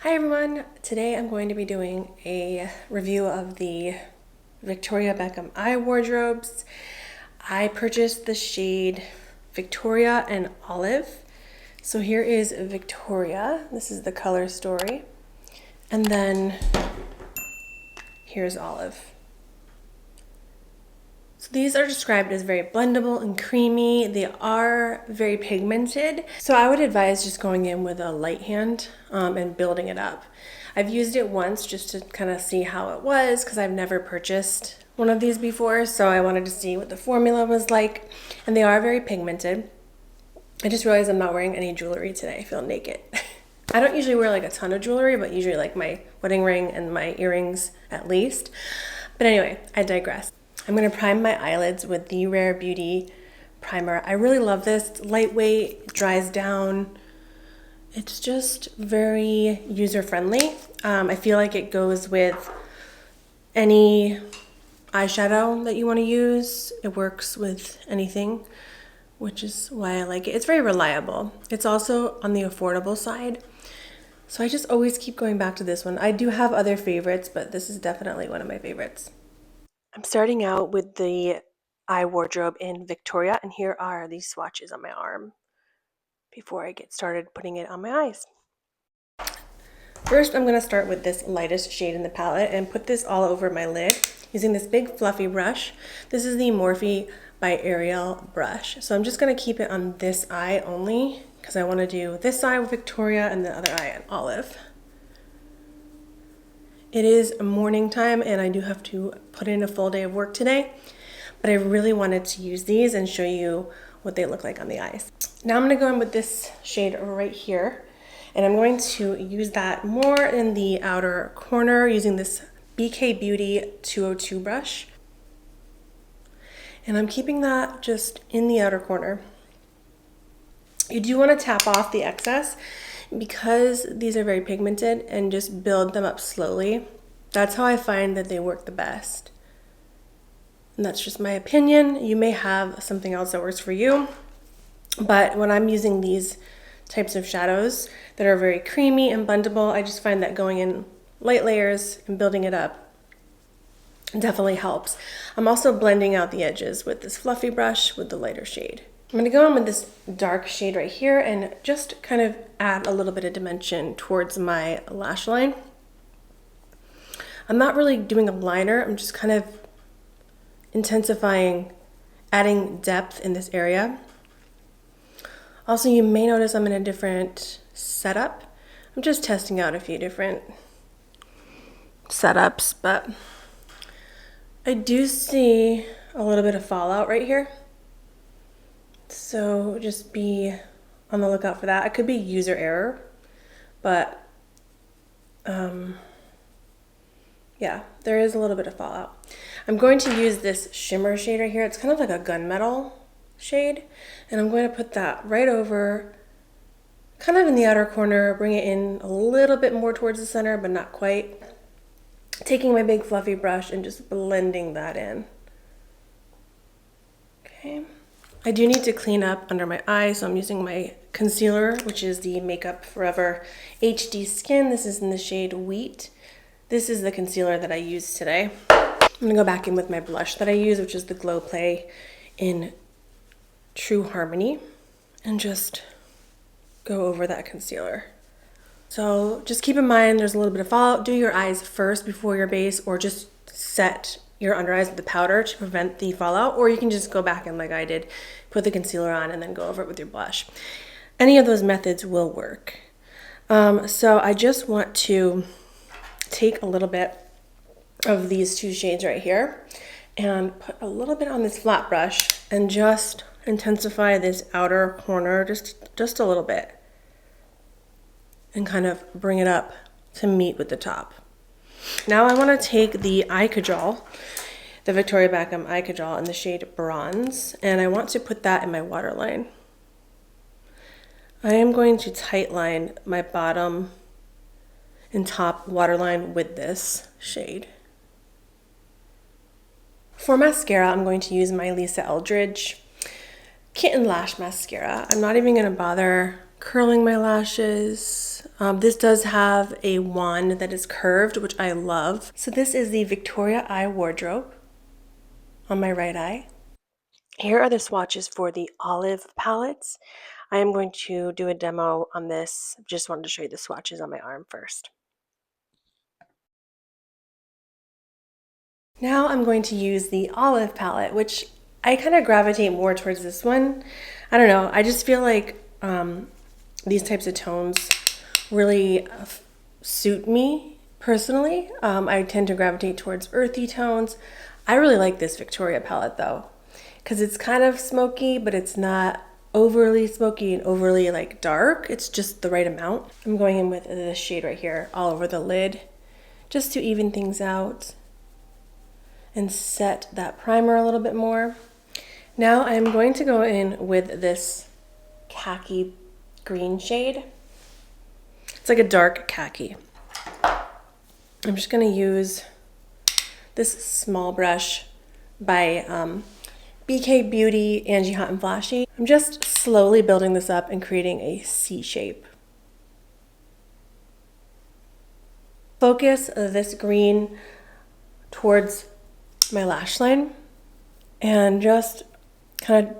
Hi everyone! Today I'm going to be doing a review of the Victoria Beckham eye wardrobes. I purchased the shade Victoria and Olive. So here is Victoria. This is the color story. And then here's Olive. So these are described as very blendable and creamy. They are very pigmented. So I would advise just going in with a light hand and building it up. I've used it once just to kind of see how it was because I've never purchased one of these before. So I wanted to see what the formula was like. And they are very pigmented. I just realized I'm not wearing any jewelry today. I feel naked. I don't usually wear like a ton of jewelry, but usually like my wedding ring and my earrings at least. But anyway, I digress. I'm going to prime my eyelids with the Rare Beauty primer. I really love this. It's lightweight, dries down. It's just very user-friendly. I feel like it goes with any eyeshadow that you want to use. It works with anything, which is why I like it. It's very reliable. It's also on the affordable side. So I just always keep going back to this one. I do have other favorites, but this is definitely one of my favorites. I'm starting out with the eye wardrobe in Victoria, and here are these swatches on my arm before I get started putting it on my eyes. First, I'm going to start with this lightest shade in the palette and put this all over my lid using this big fluffy brush. This is the Morphe by Ariel brush. So I'm just going to keep it on this eye only because I want to do this eye with Victoria and the other eye on Olive. It is morning time and I do have to put in a full day of work today, but I really wanted to use these and show you what they look like on the eyes. Now I'm going to go in with this shade right here, and I'm going to use that more in the outer corner using this BK Beauty 202 brush. And I'm keeping that just in the outer corner. You do want to tap off the excess because these are very pigmented and just build them up slowly. That's how I find that they work the best. And that's just my opinion. You may have something else that works for you. But when I'm using these types of shadows that are very creamy and blendable, I just find that going in light layers and building it up definitely helps. I'm also blending out the edges with this fluffy brush with the lighter shade. I'm going to go in with this dark shade right here and just kind of add a little bit of dimension towards my lash line. I'm not really doing a liner, I'm just kind of intensifying, adding depth in this area. Also, you may notice I'm in a different setup. I'm just testing out a few different setups, but I do see a little bit of fallout right here. So just be on the lookout for that. It could be user error, but yeah, there is a little bit of fallout. I'm going to use this shimmer shade right here. It's kind of like a gunmetal shade, and I'm going to put that right over, kind of in the outer corner, bring it in a little bit more towards the center, but not quite. Taking my big fluffy brush and just blending that in. Okay. I do need to clean up under my eyes, so I'm using my concealer, which is the Makeup Forever HD Skin. This is in the shade Wheat. This is the concealer that I used today. I'm gonna go back in with my blush that I use, which is the Glow Play in True Harmony, and just go over that concealer. So just keep in mind there's a little bit of fallout. Do your eyes first before your base, or just set your under eyes with the powder to prevent the fallout, or you can just go back and, like I did, put the concealer on and then go over it with your blush. Any of those methods will work. So I just want to take a little bit of these two shades right here and put a little bit on this flat brush and just intensify this outer corner just a little bit and kind of bring it up to meet with the top. Now I want to take the eye kajal, the Victoria Beckham eye kajal in the shade Bronze, and I want to put that in my waterline. I am going to tightline my bottom and top waterline with this shade. For mascara, I'm going to use my Lisa Eldridge Kitten Lash Mascara. I'm not even going to bother curling my lashes. This does have a wand that is curved, which I love. So this is the Victoria Eye Wardrobe on my right eye. Here are the swatches for the Olive palettes. I am going to do a demo on this. Just wanted to show you the swatches on my arm first. Now I'm going to use the Olive palette, which I kind of gravitate more towards this one. I don't know, I just feel like these types of tones really suit me personally. I tend to gravitate towards earthy tones. I really like this Victoria palette though, because it's kind of smoky, but it's not overly smoky and overly like dark. It's just the right amount. I'm going in with this shade right here all over the lid just to even things out and set that primer a little bit more. Now I'm going to go in with this khaki green shade. It's like a dark khaki. I'm just gonna use this small brush by BK Beauty Angie Hot and Flashy. I'm just slowly building this up and creating a C shape. Focus this green towards my lash line and just kind of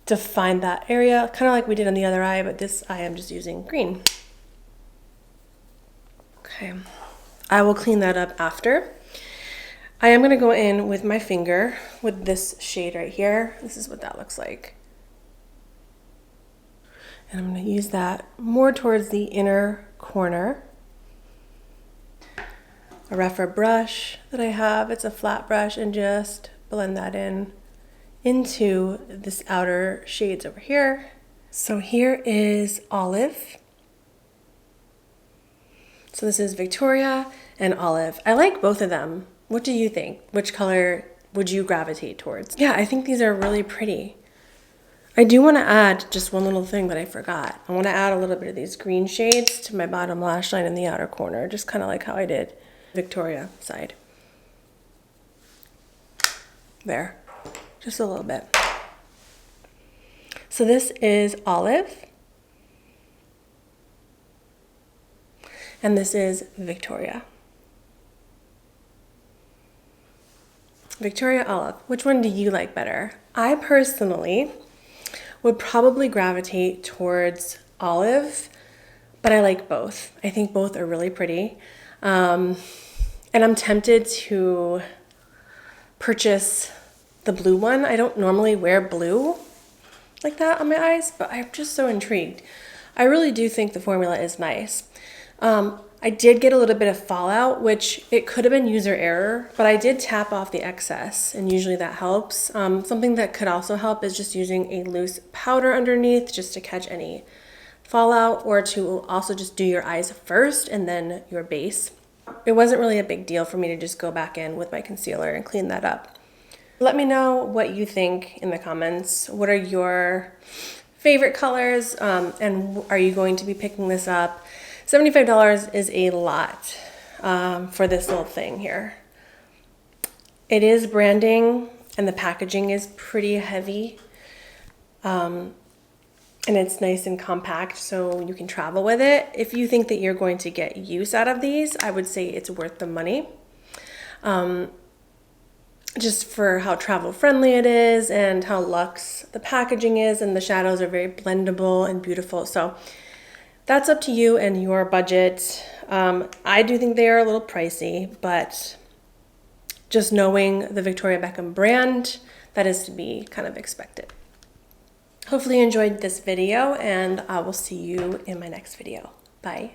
define that area, kind of like we did on the other eye, but this eye I'm just using green. Okay, I will clean that up after. I am going to go in with my finger with this shade right here. This is what that looks like. And I'm going to use that more towards the inner corner. A rougher brush that I have, it's a flat brush, and just blend that in into this outer shades over here. So here is Olive. So this is Victoria and Olive. I like both of them. What do you think? Which color would you gravitate towards? Yeah, I think these are really pretty. I do want to add just one little thing that I forgot. I want to add a little bit of these green shades to my bottom lash line in the outer corner, just kind of like how I did Victoria side. There, just a little bit. So this is Olive. And this is Victoria. Victoria, Olive. Which one do you like better? I personally would probably gravitate towards Olive, but I like both. I think both are really pretty. And I'm tempted to purchase the blue one. I don't normally wear blue like that on my eyes, but I'm just so intrigued. I really do think the formula is nice. I did get a little bit of fallout, which it could have been user error, but I did tap off the excess, and usually that helps. Something that could also help is just using a loose powder underneath just to catch any fallout, or to also just do your eyes first and then your base. It wasn't really a big deal for me to just go back in with my concealer and clean that up. Let me know what you think in the comments. What are your favorite colors, and are you going to be picking this up? $75 is a lot for this little thing here. It is branding and the packaging is pretty heavy. And it's nice and compact, so you can travel with it. If you think that you're going to get use out of these, I would say it's worth the money. Just for how travel friendly it is and how luxe the packaging is, and the shadows are very blendable and beautiful. So that's up to you and your budget. I do think they are a little pricey, but just knowing the Victoria Beckham brand, that is to be kind of expected. Hopefully you enjoyed this video, and I will see you in my next video. Bye.